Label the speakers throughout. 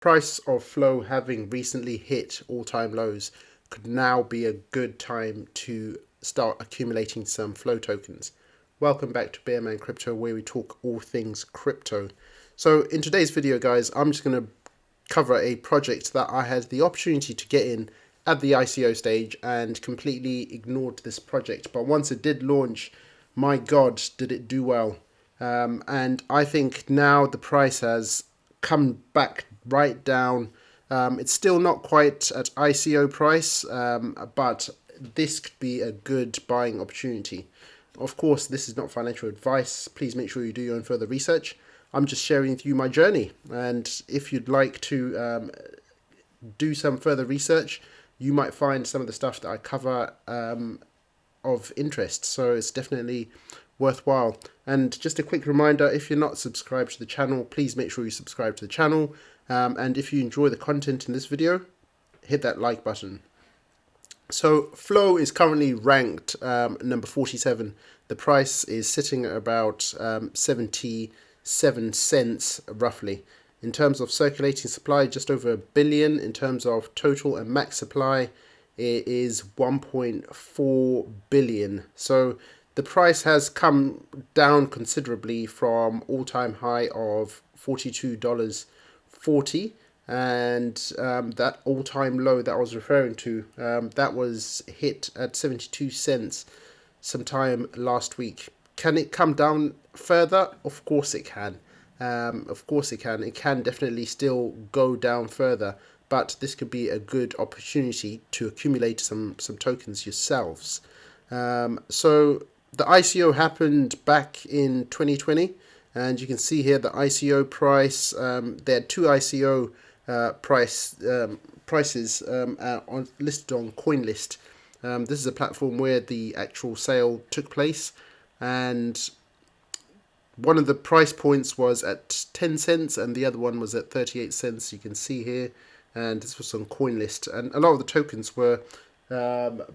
Speaker 1: Price of Flow having recently hit all-time lows, could now be a good time to start accumulating some Flow tokens. Welcome back to Bearman Crypto, where we talk all things crypto. So in today's video, guys, I'm just going to cover a project that I had the opportunity to get in at the ICO stage and completely ignored this project. But once it did launch, my God, did it do well. And I think now the price has come back right down. It's still not quite at ICO price, but this could be a good buying opportunity. Of course, this is not financial advice. Please make sure you do your own further research. I'm just sharing with you my journey. And if you'd like to do some further research, you might find some of the stuff that I cover of interest. So it's definitely worthwhile. And just a quick reminder, if you're not subscribed to the channel, please make sure you subscribe to the channel. And if you enjoy the content in this video, hit that like button. So Flow is currently ranked number 47. The price is sitting at about 77 cents roughly. In terms of circulating supply, just over 1 billion. In terms of total and max supply, it is 1.4 billion. So the price has come down considerably from all-time high of $42.40, and that all-time low that I was referring to, that was hit at 72 cents sometime last week. Can it come down further? Of course it can. Of course it can. It can definitely still go down further, but this could be a good opportunity to accumulate some tokens yourselves. So the ICO happened back in 2020, and you can see here the ICO price. There are two ICO prices listed on CoinList. This is a platform where the actual sale took place, and one of the price points was at 10 cents and the other one was at 38 cents. You can see here, and this was on CoinList, and a lot of the tokens were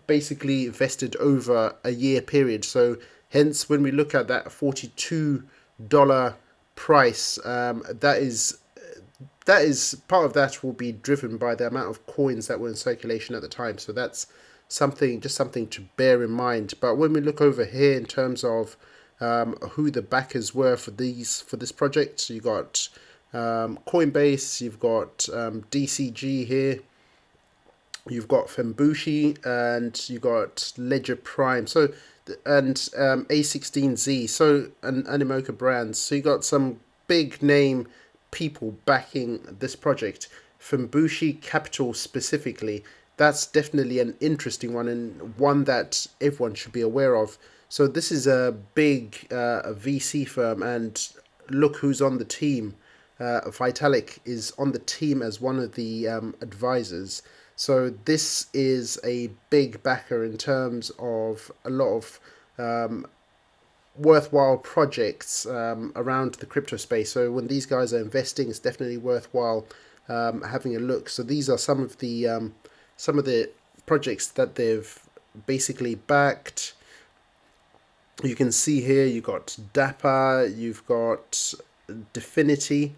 Speaker 1: basically vested over a year period. So hence, when we look at that $42 price, that is part of that will be driven by the amount of coins that were in circulation at the time. So that's something to bear in mind. But when we look over here in terms of who the backers were for this project, so you got Coinbase, you've got DCG here, you've got Fembushi, and you got Ledger Prime, so and A16Z, so and Animoca Brands. So you got some big name people backing this project. Fembushi Capital specifically, that's definitely an interesting one, and one that everyone should be aware of. So this is a big VC firm, and look who's on the team. Vitalik is on the team as one of the advisors. So this is a big backer in terms of a lot of worthwhile projects around the crypto space. So when these guys are investing, it's definitely worthwhile having a look. So these are some of the projects that they've basically backed. You can see here you've got Dapper, you've got Dfinity,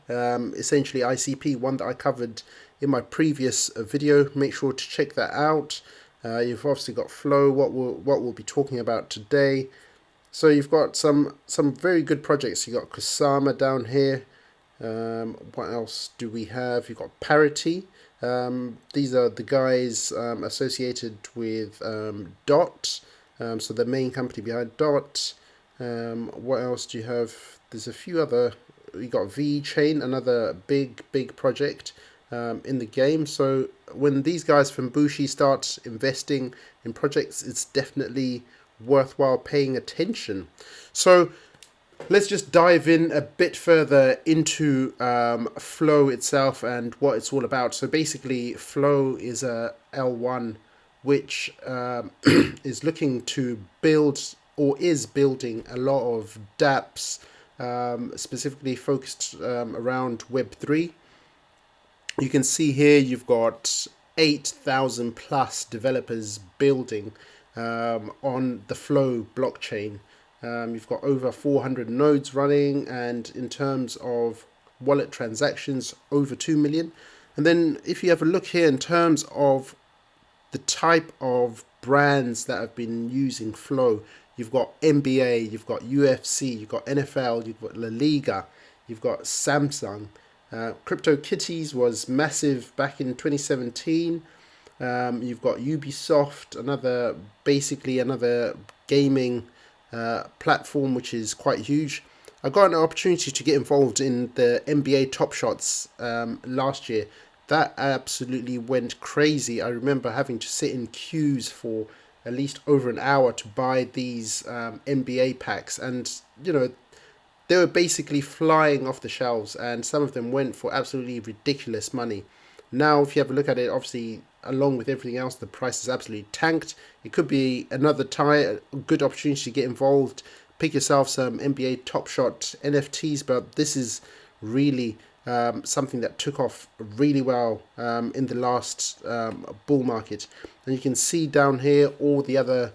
Speaker 1: essentially ICP, one that I covered in my previous video. Make sure to check that out. You've obviously got Flow, what we'll be talking about today. So you've got some very good projects. You've got Kusama down here. What else do we have? You've got Parity. These are the guys associated with DOT. So the main company behind DOT. What else do you have? There's a few other. You got VeChain, another big project in the game. So when these guys from Bushi start investing in projects, it's definitely worthwhile paying attention. So let's just dive in a bit further into Flow itself and what it's all about. So basically, Flow is a L1 which is looking to build, or is building, a lot of dApps specifically focused around Web3. You can see here you've got 8,000 plus developers building on the Flow blockchain. You've got over 400 nodes running, and in terms of wallet transactions, over 2 million. And then if you have a look here in terms of the type of brands that have been using Flow, you've got NBA, you've got UFC, you've got NFL, you've got La Liga, you've got Samsung. CryptoKitties was massive back in 2017. You've got Ubisoft, basically another gaming platform which is quite huge. I got an opportunity to get involved in the NBA Top Shots last year. That absolutely went crazy. I remember having to sit in queues for at least over an hour to buy these NBA packs, and they were basically flying off the shelves, and some of them went for absolutely ridiculous money. Now, if you have a look at it, obviously, along with everything else, the price is absolutely tanked. It could be another time, a good opportunity to get involved, pick yourself some NBA Top Shot NFTs, but this is really something that took off really well in the last bull market. And you can see down here all the other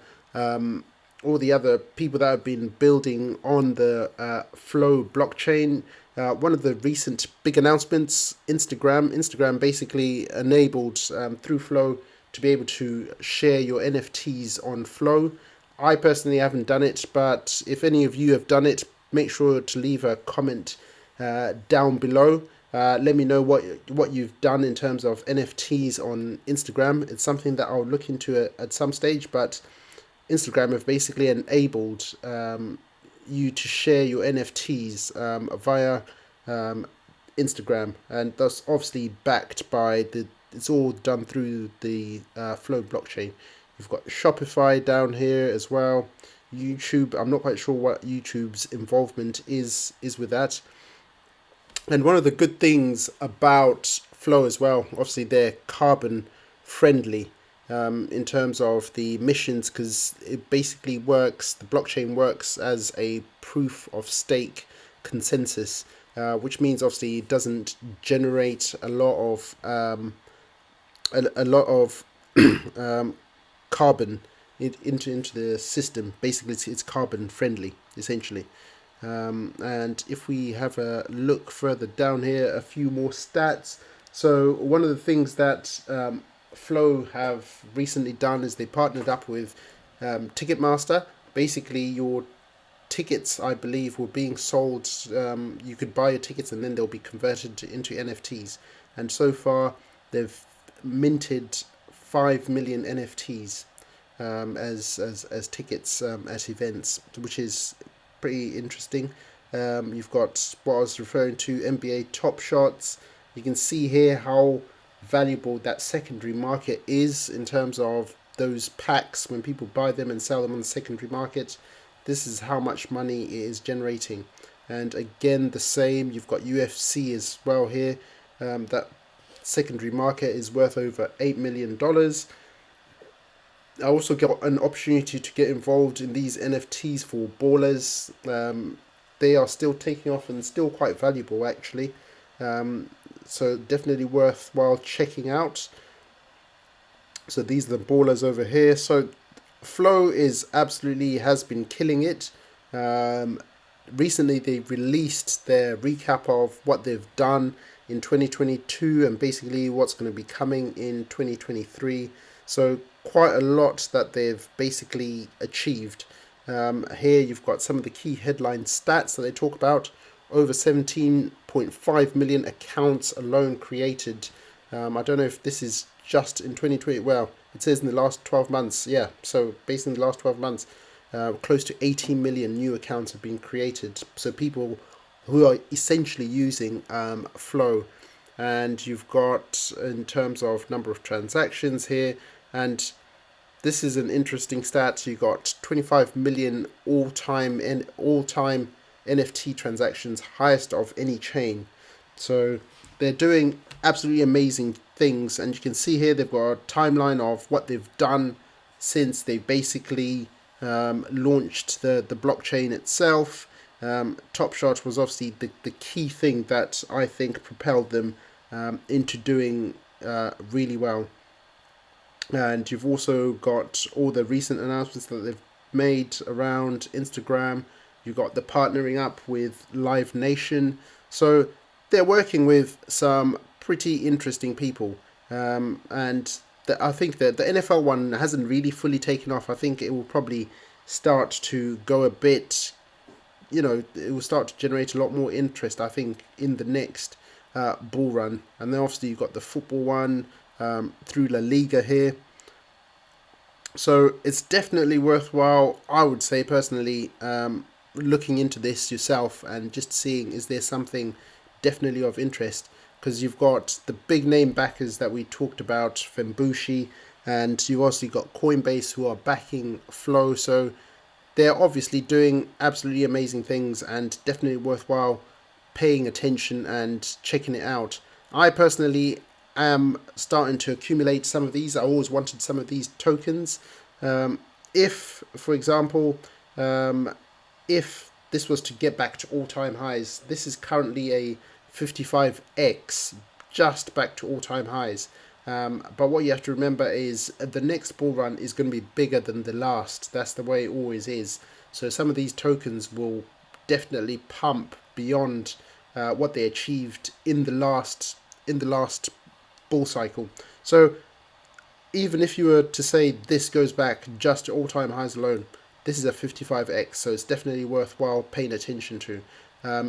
Speaker 1: people that have been building on the Flow blockchain. One of the recent big announcements, Instagram basically enabled through Flow to be able to share your NFTs on Flow. I personally haven't done it, but if any of you have done it, make sure to leave a comment down below. Let me know what you've done in terms of NFTs on Instagram. It's something that I'll look into at some stage, but Instagram have basically enabled you to share your NFTs via Instagram, and that's obviously backed by it's all done through the Flow blockchain. You've got Shopify down here as well. YouTube, I'm not quite sure what YouTube's involvement is with that. And one of the good things about Flow as well, obviously they're carbon friendly in terms of the emissions, because it basically works, the blockchain works as a proof of stake consensus, which means obviously it doesn't generate a lot of carbon into the system. Basically, it's carbon friendly, essentially. And if we have a look further down here, a few more stats. So one of the things that Flow have recently done is they partnered up with Ticketmaster. Basically, your tickets, I believe, were being sold. You could buy your tickets and then they'll be converted into NFTs. And so far, they've minted 5 million NFTs as tickets at events, which is pretty interesting. You've got what I was referring to, NBA Top Shots. You can see here how valuable that secondary market is in terms of those packs. When people buy them and sell them on the secondary market, this is how much money it is generating. And again, the same, you've got UFC as well here. That secondary market is worth over $8 million. I also got an opportunity to get involved in these NFTs for Ballers. They are still taking off and still quite valuable, actually. So definitely worthwhile checking out. So these are the Ballers over here. So Flow has been killing it. Recently they released their recap of what they've done in 2022 and basically what's going to be coming in 2023. So quite a lot that they've basically achieved. Here you've got some of the key headline stats that they talk about. Over 17.5 million accounts alone created. I don't know if this is just in 2020. Well, it says in the last 12 months. Yeah, so based in the last 12 months, close to 18 million new accounts have been created. So people who are essentially using Flow. And you've got, in terms of number of transactions here, and this is an interesting stat. You got 25 million all-time NFT transactions, highest of any chain. So they're doing absolutely amazing things, and you can see here they've got a timeline of what they've done since they basically launched the blockchain itself. Top Shot was obviously the key thing that I think propelled them into doing really well. And you've also got all the recent announcements that they've made around Instagram. You've got the partnering up with Live Nation. So they're working with some pretty interesting people. And I think that the NFL one hasn't really fully taken off. I think it will probably start to go a bit, it will start to generate a lot more interest, I think, in the next bull run. And then obviously you've got the football one through La Liga here. So it's definitely worthwhile, I would say personally, looking into this yourself and just seeing is there something definitely of interest, because you've got the big name backers that we talked about, Fembushi, and you've also got Coinbase who are backing Flow. So they're obviously doing absolutely amazing things and definitely worthwhile paying attention and checking it out. I personally am starting to accumulate some of these. I always wanted some of these tokens. If, for example, if this was to get back to all-time highs, this is currently a 55x, just back to all-time highs. But what you have to remember is the next bull run is going to be bigger than the last. That's the way it always is. So some of these tokens will definitely pump beyond what they achieved in the last bull cycle. So even if you were to say this goes back just to all-time highs alone, this is a 55x, so it's definitely worthwhile paying attention to.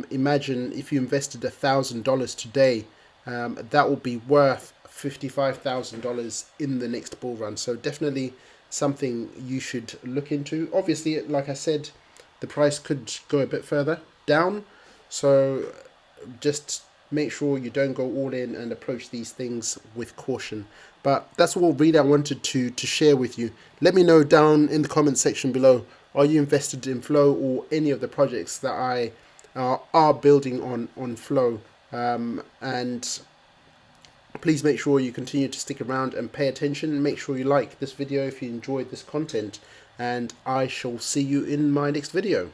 Speaker 1: Imagine if you invested $1,000 today, that will be worth $55,000 in the next bull run. So definitely something you should look into. Obviously, like I said, the price could go a bit further down, so just make sure you don't go all in and approach these things with caution. But that's all really I wanted to share with you. Let me know down in the comment section below, are you invested in Flow or any of the projects that I are building on Flow? And please make sure you continue to stick around and pay attention. Make sure you like this video if you enjoyed this content, and I shall see you in my next video.